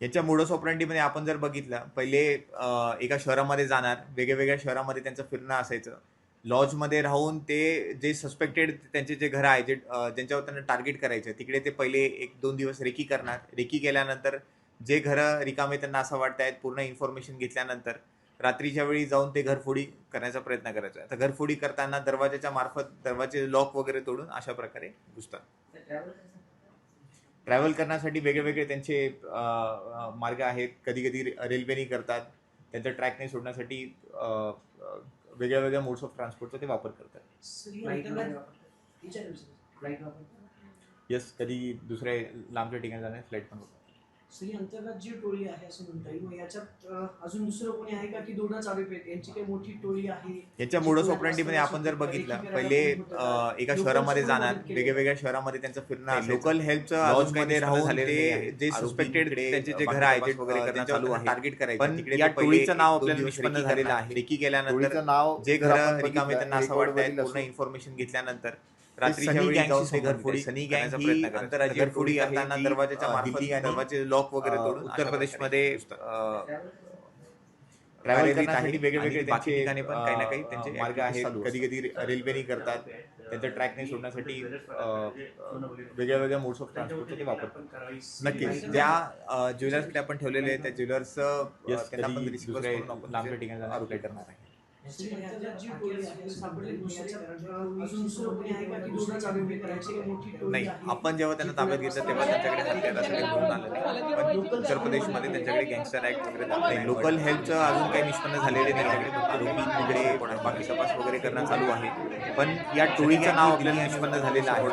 याच्या मोडस ऑपरेंडीमध्ये आपण जर बघितलं, पहिले एका शहरामध्ये जाणार, वेगवेगळ्या शहरामध्ये त्यांचं फिरणं असायचं. लॉजमध्ये राहून ते जे सस्पेक्टेड त्यांचे जे घरं आहे, ज्यांच्यावर त्यांना टार्गेट करायचं, तिकडे ते पहिले 1-2 दिवस रेकी करणार. रेकी केल्यानंतर जे घरं रिकामे त्यांना असं वाटतायत, पूर्ण इन्फॉर्मेशन घेतल्यानंतर रात्रीच्या वेळी जाऊन ते घरफोडी करण्याचा प्रयत्न करायचा. आता घरफोडी करताना दरवाजाच्या मार्फत दरवाजे लॉक वगैरे तोडून अशा प्रकारे घुसतात. ट्रॅव्हल करण्यासाठी वेगवेगळे त्यांचे मार्ग आहेत. कधी कधी रेल्वेने करतात. त्यांच्या ट्रॅकने सोडण्यासाठी वेगळ्या वेगळ्या मोड्स ऑफ ट्रान्सपोर्टचा ते वापर करतात. येस, कधी दुसऱ्या लांबच्या ठिकाणी जाण्यास फ्लाईट पण होतात. ही अंतर्गत जी टोळी आहे असं म्हणता येईल. मग याच्यात अजून दुसरं कोणी आहे का की दोनच आरोपी आहेत? यांची काही मोठी टोळी आहे? याच्या मोडस ऑपरेंडीमध्ये आपण जर बघितलं, पहिले एका शहरामध्ये जाणार, वेगवेगळ्या शहरामध्ये त्यांचं फिरणं, लोकल हेल्पचं लॉजमध्ये राहून ते जे सस्पेक्टेड त्यांचे जे घर आहेत वगैरे करणं चालू आहे, टार्गेट करायचं. पण या टोळीचं नाव आपल्याला निष्पन्न झालेलं आहे. रेकी केल्यानंतर नाव जे घर रिकामे त्यांना असं वाटतंय, पूर्ण इन्फॉर्मेशन घेतल्यानंतर रात्रीच्या वेळी जाऊन ते घरफोडी सनी गँग ही आंतरराज्यीय घरफोडी करताना दरवाजाच्या मार्फत दरवाजे लॉक वगैरे तोडून उत्तर प्रदेशमध्ये ट्रॅव्हल करण्यासाठी वेगवेगळे बाकी ठिकाणी पण काही ना काही त्यांचे मार्ग आहेत. कधी कधी रेल्वेने करतात. त्यांच्या ट्रॅकने सोडण्यासाठी वेगळ्या वेगळ्या मोड्स ऑफ ट्रान्सपोर्टचा ते वापर करतात. नक्कीच ज्या ज्वेलर्सकडे आपण ठेवलेले आहेत त्या ज्वेलर्स त्यांना आपण रिसिव्हर्स करून आपण लांबच्या ठिकाणी जाणार अप्लाय करणार आहे. नाही, आपण जेव्हा त्यांना ताब्यात घेतलं तेव्हा त्यांच्याकडे हत्यार असं मिळून आलं नाही. पण उत्तर प्रदेशमध्ये त्यांच्याकडे गँगस्टर ऍक्ट वगैरे नाही. लोकल हेल्थचं अजून काही निष्पन्न झालेले नाही. त्यांच्याकडे आरोपी तिकडे बाकी तपास वगैरे करणं चालू आहे. पण या टोळीचं नाव आपल्याला निष्पन्न झालेलं आहे.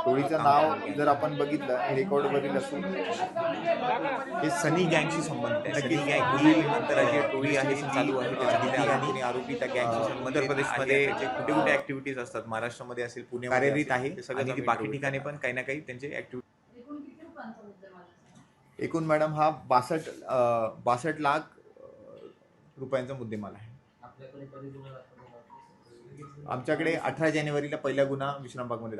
टोळीचं नाव जर आपण बघितलं रेकॉर्डवरील असून हे सनी गँगशी संबंधित आहे. सनी गँग ही आंतरराज्यीय टोळी आहे, चालू आहे. आणि आरोपी त्या गँगशी उत्तर प्रदेशमध्ये कुठे कुठे ऍक्टिव्हिटीज असतात, महाराष्ट्रामध्ये असेल, पुणे कार्यरत आहे. सगळं बाकी ठिकाणी पण काही ना काही त्यांचे ऍक्टिव्हिटी. एकूण मॅडम हा 62 लाख रुपयांचा मुद्देमाल आहे. आमच्याकडे 18 जानेवारीला पहिला गुन्हा विश्रामबागमध्ये